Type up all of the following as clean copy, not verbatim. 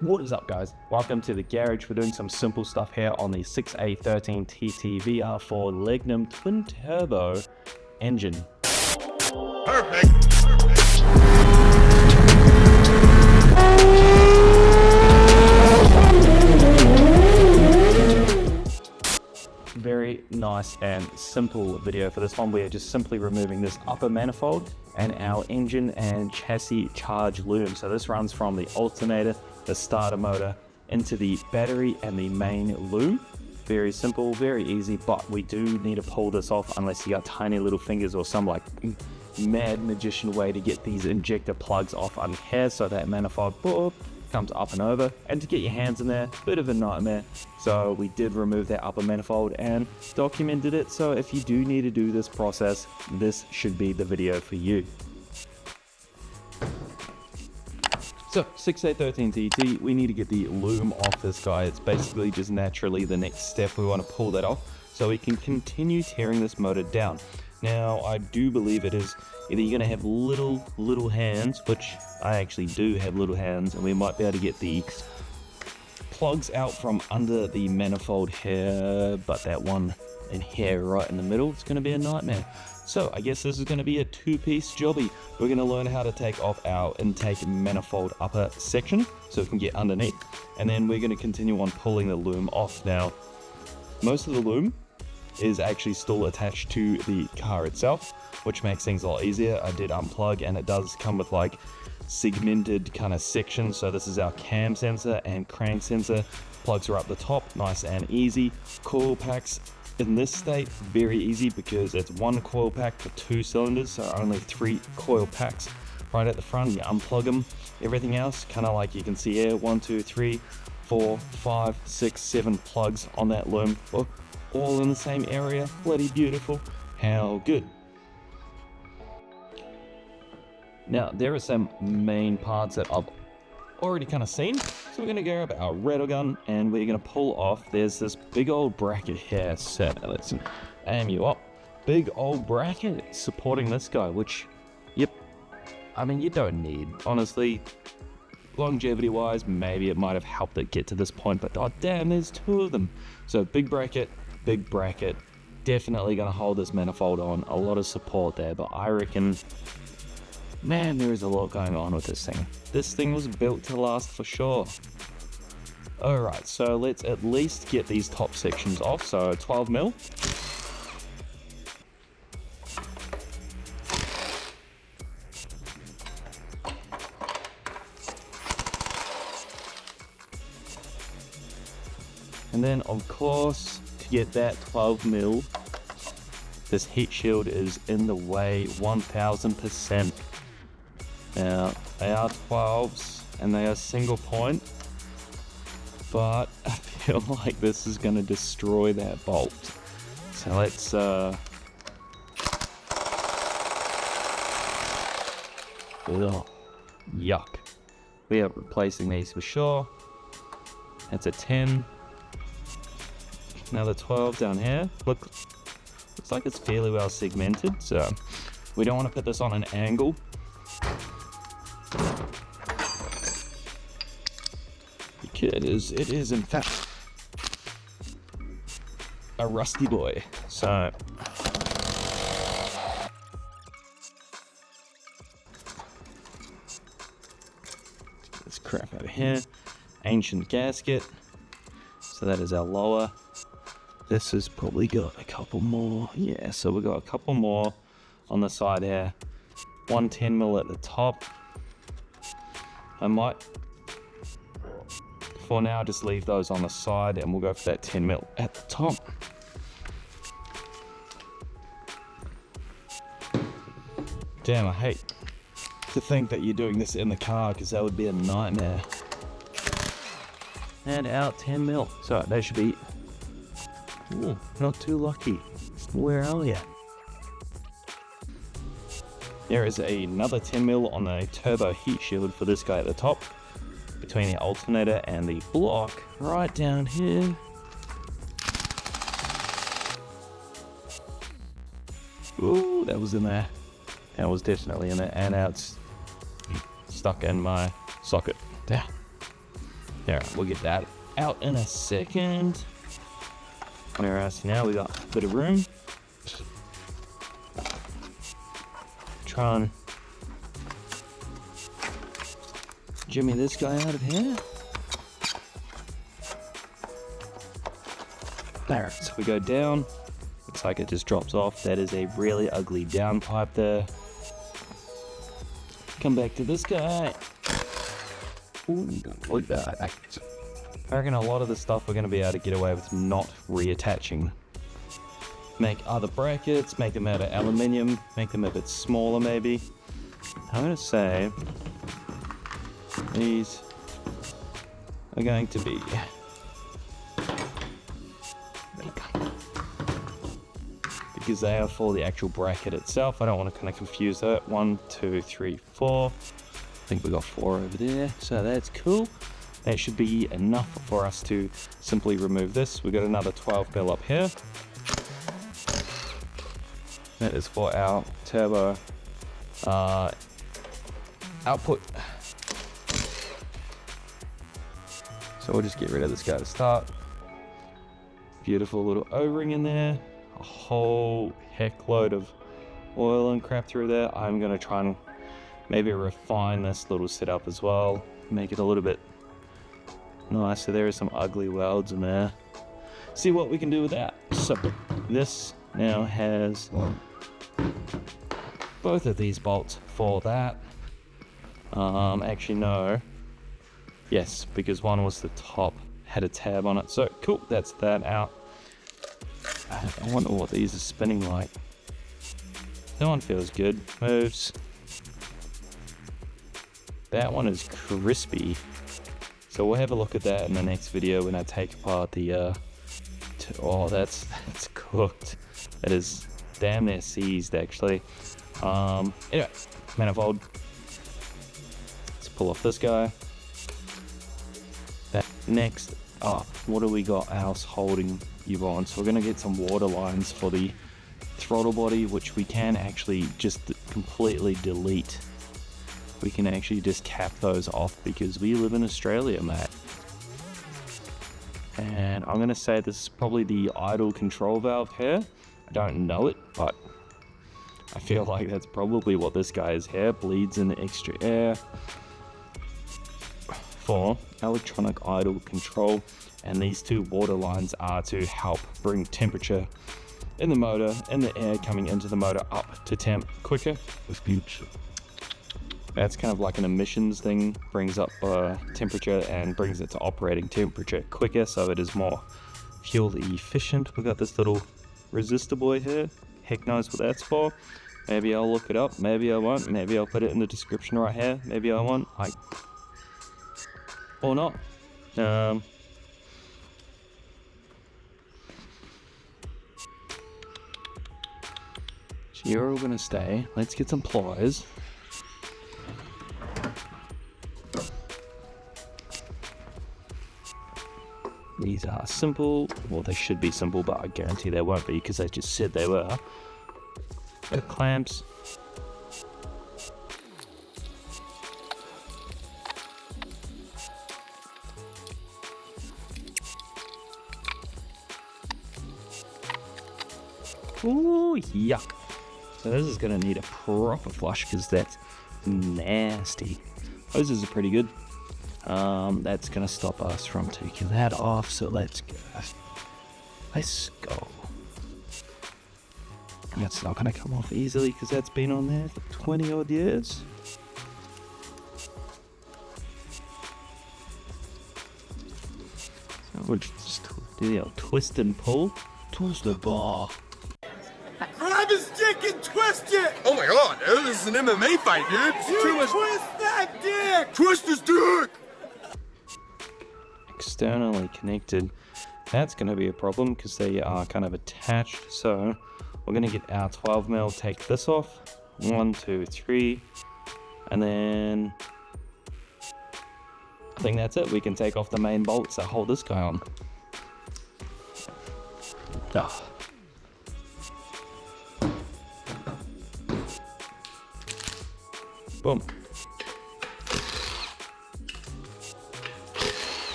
What is up, guys? Welcome to the garage. We're doing some simple stuff here on the 6A13TT VR4 Legnum twin turbo engine. Perfect. Very nice and simple video for this one. We are just simply removing this upper manifold and our engine and chassis charge loom. So this runs from the alternator, the starter motor, into the battery and the main loom. Very simple, very easy, but we do need to pull this off unless you got tiny little fingers or some like mad magician way to get these injector plugs off on here, so that manifold comes up and over, and to get your hands in there, bit of a nightmare. So we did remove that upper manifold and documented it, so if you do need to do this process, this should be the video for you. So 6A13TT, we need to get the loom off this guy. It's basically just naturally the next step. We want to pull that off so we can continue tearing this motor down. Now, I do believe it is either you're going to have little hands, which I actually do have little hands, and we might be able to get the plugs out from under the manifold here, but that one in here right in the middle, it's going to be a nightmare. So I guess this is going to be a two-piece jobby. We're going to learn how to take off our intake manifold upper section so we can get underneath, and then we're going to continue on pulling the loom off. Now, most of the loom is actually still attached to the car itself, which makes things a lot easier. I did unplug, and it does come with like segmented kind of sections. So this is our cam sensor and crank sensor. Plugs are up the top, nice and easy. Coil packs in this state, very easy because it's one coil pack for 2 cylinders, so only 3 coil packs right at the front. You unplug them. Everything else, kind of like you can see here, 1, 2, 3, 4, 5, 6, 7 plugs on that loom, all in the same area. Bloody beautiful. How good. Now, there are some main parts that I've already kind of seen. So we're going to grab our rattle gun and we're going to pull off. There's this big old bracket here. So let's aim you up. Big old bracket supporting this guy, which, yep, I mean, you don't need. Honestly, longevity wise, maybe it might have helped it get to this point, but oh damn, there's 2 of them. So big bracket, definitely going to hold this manifold on. A lot of support there, but I reckon, man, there is a lot going on with this thing. This thing was built to last for sure. Alright, so let's at least get these top sections off. So 12 mil. And then of course, to get that 12 mil, this heat shield is in the way 1000%. Now, they are 12s and they are single point, but I feel like this is going to destroy that bolt. So let's yuck. We are replacing these for sure. That's a 10. Another 12 down here. Looks like it's fairly well segmented, so we don't want to put this on an angle. It is in fact a rusty boy. So this crap over here, ancient gasket. So that is our lower. This has probably got a couple more. Yeah, so we got a couple more on the side here. 110 mil at the top. I might, for now, just leave those on the side and we'll go for that 10 mil at the top. Damn, I hate to think that you're doing this in the car because that would be a nightmare. And out 10 mil. So that should be, ooh, not too lucky. Where are you? There is another 10 mil on the turbo heat shield for this guy at the top, between the alternator and the block right down here. Ooh, that was in there. That was definitely in there, and now it's stuck in my socket. There. Yeah, we'll get that out in a second. Where else now? We got a bit of room. Try and jimmy this guy out of here. Alright, so we go down. Looks like it just drops off. That is a really ugly downpipe there. Come back to this guy. Ooh, look at that. I reckon a lot of the stuff we're going to be able to get away with not reattaching. Make other brackets, make them out of aluminium, make them a bit smaller maybe. I'm going to say these are going to be because they are for the actual bracket itself. I don't want to kind of confuse that. 1, 2, 3, 4. I think we got 4 over there, so that's cool. That should be enough for us to simply remove this. We've got another 12mm up here. That is for our turbo output. So we'll just get rid of this guy to start. Beautiful little O-ring in there. A whole heck load of oil and crap through there. I'm going to try and maybe refine this little setup as well. Make it a little bit nicer. There are some ugly welds in there. See what we can do with that. So this now has both of these bolts for that. Actually no. Yes, because one was the top, had a tab on it. So cool, that's that out. I wonder what these are spinning like. That one feels good. Moves. That one is crispy. So we'll have a look at that in the next video when I take apart the oh, that's cooked. That is damn near seized actually. Anyway, manifold. Let's pull off this guy. That next up, what do we got else holding you on? So we're gonna get some water lines for the throttle body, which we can actually just completely delete. We can actually just cap those off because we live in Australia, mate. And I'm gonna say this is probably the idle control valve here. I don't know it, but I feel like that's probably what this guy is here. Bleeds in the extra air for electronic idle control. And these two water lines are to help bring temperature in the motor and the air coming into the motor up to temp quicker. That's kind of like an emissions thing, brings up temperature and brings it to operating temperature quicker, so it is more fuel efficient. We've got this little resistor boy here. Heck knows what that's for. Maybe I'll look it up, maybe I won't. Maybe I'll put it in the description right here. Maybe I won't. Or not. So you're all gonna stay. Let's get some pliers. These are simple. Well, they should be simple, but I guarantee they won't be because I just said they were. The clamps. Ooh, yuck. So this is going to need a proper flush because that's nasty. Hoses are pretty good. That's going to stop us from taking that off, so let's go. Let's go. That's not going to come off easily because that's been on there for 20 odd years. So we'll just do the old twist and pull. Twist the bar. Grab his dick and twist it! Oh my god, dude, this is an MMA fight, dude. It's too much. Twist that dick! Twist his dick! Externally connected. That's going to be a problem because they are kind of attached. So we're going to get our 12mm, take this off. 1, 2, 3. And then I think that's it. We can take off the main bolts that hold this guy on. Oh. Boom.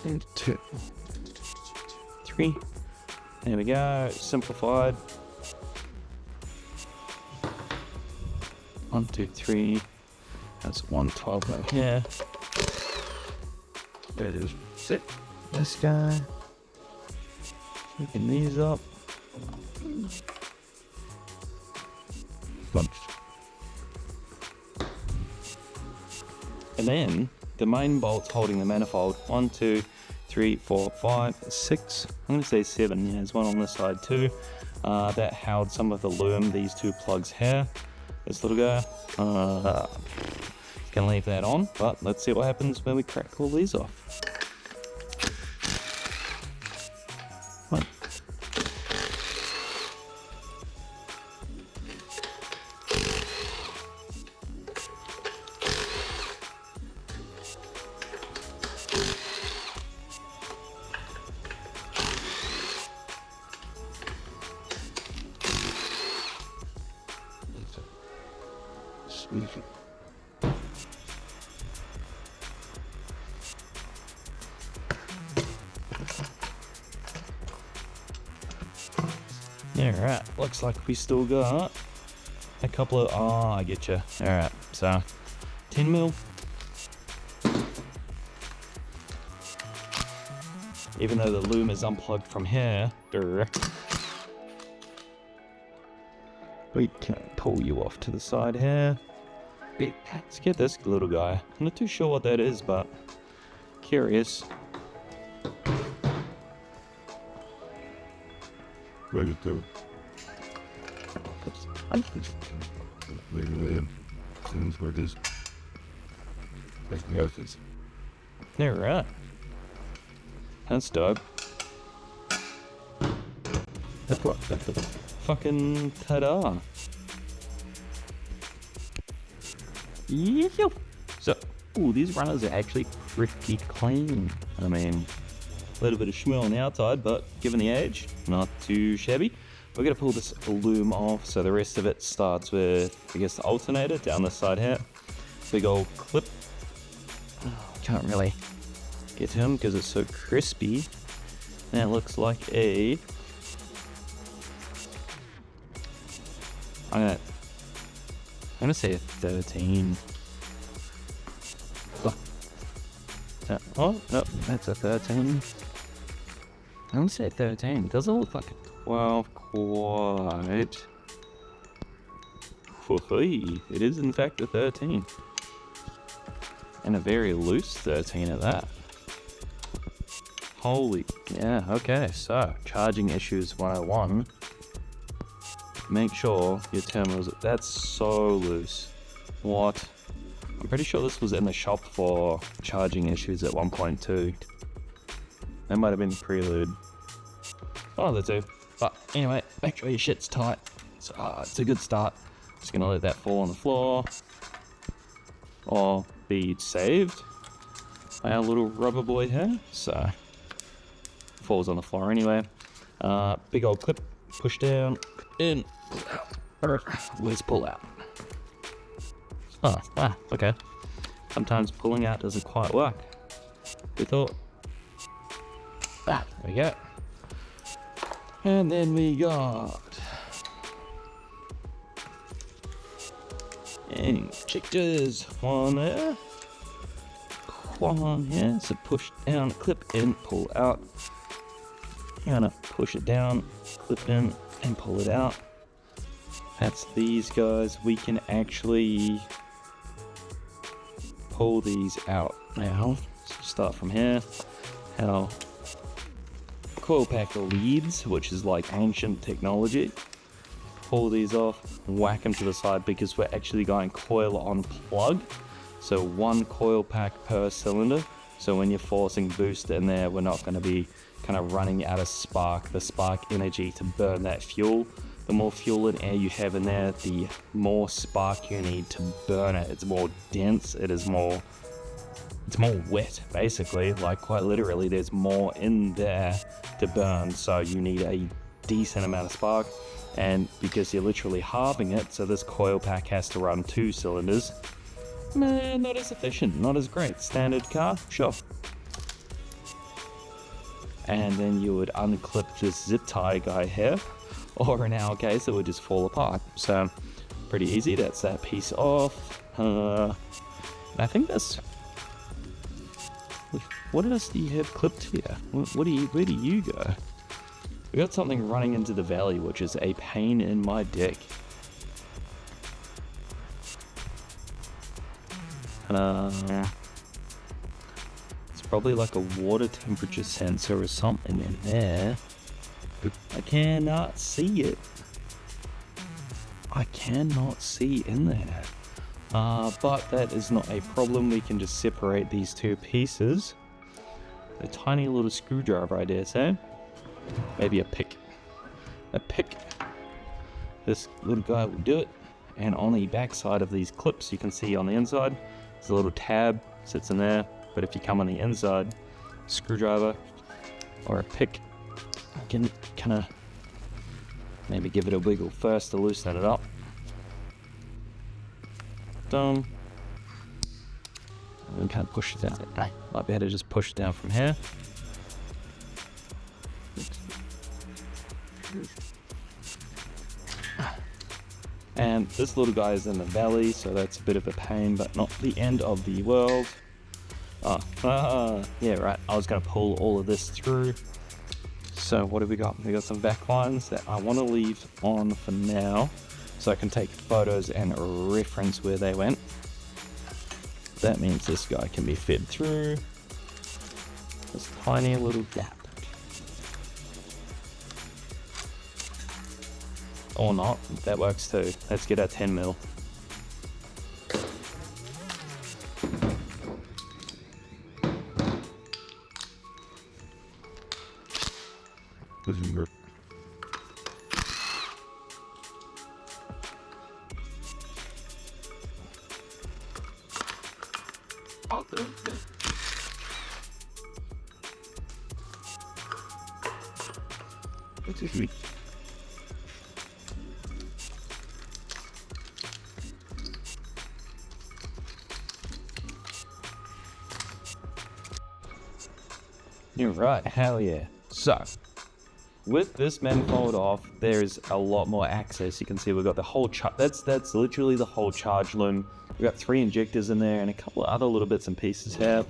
And 2, 3. There we go. Simplified. 1, 2, 3. That's 112 right here. There it is. Sit. This guy. Picking these up. Bunch. And then the main bolt's holding the manifold. 1, 2, 3, 4, 5, 6. I'm going to say 7. Yeah, there's one on this side too. That held some of the loom. These 2 plugs here. This little guy. Gonna leave that on, but let's see what happens when we crack all these off. One. Alright, looks like we still got a couple of, I get you. Alright, so 10 mil. Even though the loom is unplugged from here, we can pull you off to the side here. Let's get this little guy. I'm not too sure what that is, but curious. Ready to. Where it is. Alright. That's dope. That's what. Fucking ta-da. Yeah. So, ooh, these runners are actually pretty clean. I mean, a little bit of schmill on the outside, but given the age, not too shabby. We're going to pull this loom off, so the rest of it starts with, I guess, the alternator down this side here. Big old clip. Can't really get to him because it's so crispy. That looks like a... I'm gonna say a 13. Oh, no, that's a 13. I'm gonna say 13. It doesn't look like a 12 quite. It is in fact a 13. And a very loose 13 at that. Holy, yeah, okay, so charging issues 101. Make sure your terminals, that's so loose. What? I'm pretty sure this was in the shop for charging issues at 1.2. That might have been prelude. Oh, the two. But anyway, make sure your shit's tight. So, it's a good start. Just gonna let that fall on the floor. Or be saved by our little rubber boy here. So, falls on the floor anyway. Big old clip, push down, in, where's pull out? Okay. Sometimes pulling out doesn't quite work. We thought. There we go. And then we got injectors. One there. One here. So push down, clip in, pull out. You're gonna push it down, clip in, and pull it out. That's these guys. We can actually pull these out now. So start from here. How coil pack leads, which is like ancient technology. Pull these off, whack them to the side because we're actually going coil on plug. So one coil pack per cylinder. So when you're forcing boost in there, we're not going to be kind of running out of the spark energy to burn that fuel. The more fuel and air you have in there, the more spark you need to burn it. It's more dense, it's more wet, basically. Like quite literally, there's more in there to burn, so you need a decent amount of spark. And because you're literally halving it, so this coil pack has to run 2 cylinders. Man, not as efficient, not as great. Standard car, sure. and then you would unclip this zip tie guy here, or in our case it would just fall apart. So pretty easy. That's that piece off. And I think that's, what else do you have clipped here? Where do you go? We got something running into the valley, which is a pain in my dick. It's probably like a water temperature sensor or something in there. I cannot see it. I cannot see in there. But that is not a problem. We can just separate these two pieces. A tiny little screwdriver, I dare say. Maybe a pick. This little guy will do it. And on the back side of these clips, you can see on the inside, there's a little tab, sits in there. But if you come on the inside, screwdriver or a pick, you can kind of maybe give it a wiggle first to loosen it up. Done. And we can't push it down. Might be able to just push it down from here. And this little guy is in the valley, so that's a bit of a pain, but not the end of the world. Yeah, right. I was going to pull all of this through. So what have we got? We got some back lines that I want to leave on for now, so I can take photos and reference where they went. That means this guy can be fed through this tiny little gap. Or not, that works too. Let's get our 10 mil. This is good. What is it? You're right, hell yeah. So, with this manifold off, there's a lot more access. You can see we've got the whole that's literally the whole charge loom. We've got 3 injectors in there and a couple of other little bits and pieces here.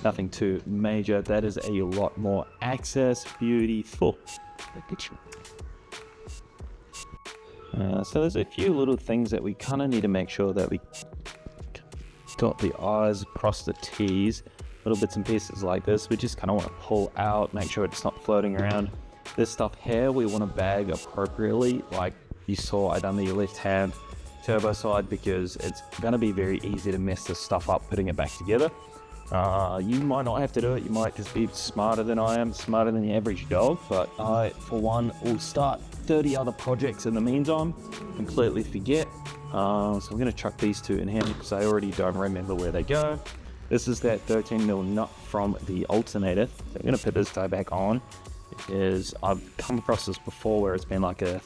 Nothing too major. That is a lot more access. Beautiful. So there's a few little things that we kind of need to make sure that we dot the I's, cross the T's. Little bits and pieces like this, we just kind of want to pull out, make sure it's not floating around. This stuff here, we want to bag appropriately, like you saw I done the left hand turbo side, because it's going to be very easy to mess this stuff up putting it back together. You might not have to do it, you might just be smarter than I am, smarter than the average dog, but I, for one, will start 30 other projects in the meantime, completely forget. So I'm going to chuck these two in here because I already don't remember where they go. This is that 13mm nut from the alternator. So I'm going to put this guy back on because I've come across this before where it's been like a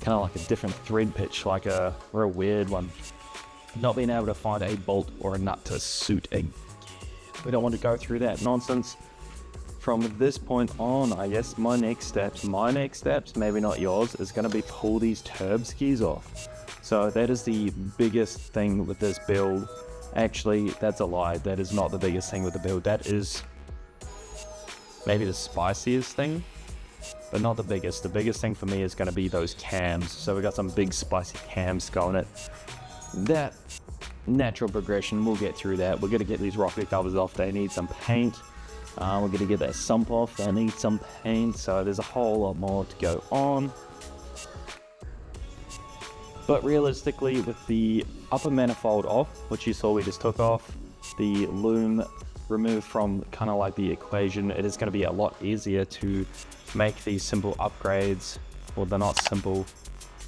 kind of like a different thread pitch, like a real weird one. Not being able to find a bolt or a nut to suit a... We don't want to go through that nonsense. From this point on, I guess my next steps, maybe not yours, is going to be pull these turb skis off. So that is the biggest thing with this build. Actually, that's a lie. That is not the biggest thing with the build. That is maybe the spiciest thing, but not the biggest. The biggest thing for me is going to be those cams. So we got some big spicy cams going it. That natural progression, we'll get through that. We're going to get these rocket covers off. They need some paint. We're going to get that sump off. They need some paint. So there's a whole lot more to go on. But realistically, with the upper manifold off, which you saw we just took off, the loom removed from kind of like the equation, it is going to be a lot easier to make these simple upgrades. Well, they're not simple.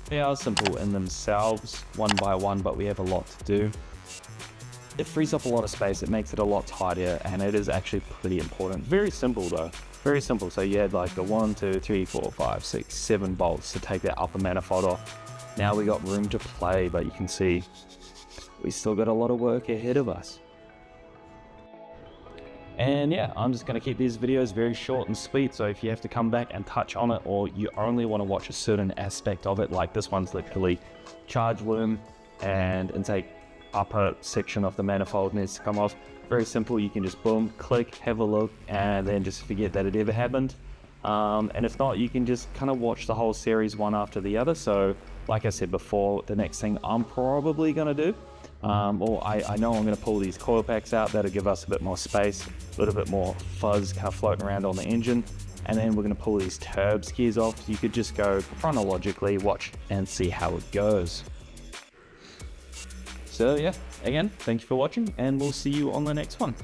They are simple in themselves, one by one, but we have a lot to do. It frees up a lot of space, it makes it a lot tidier, and it is actually pretty important. Very simple though, very simple. So you had like the 1, 2, 3, 4, 5, 6, 7 bolts to take that upper manifold off. Now we got room to play, but you can see we still got a lot of work ahead of us. And yeah, I'm just going to keep these videos very short and sweet, so if you have to come back and touch on it, or you only want to watch a certain aspect of it, like this one's literally charge loom and intake upper section of the manifold needs to come off. Very simple, you can just boom, click, have a look, and then just forget that it ever happened. And if not, you can just kind of watch the whole series one after the other. So like I said before, the next thing I'm probably going to do, or I know I'm going to pull these coil packs out. That'll give us a bit more space, a little bit more fuzz kind of floating around on the engine. And then we're going to pull these turbs gears off. You could just go chronologically, watch and see how it goes. So yeah, again, thank you for watching, and we'll see you on the next one.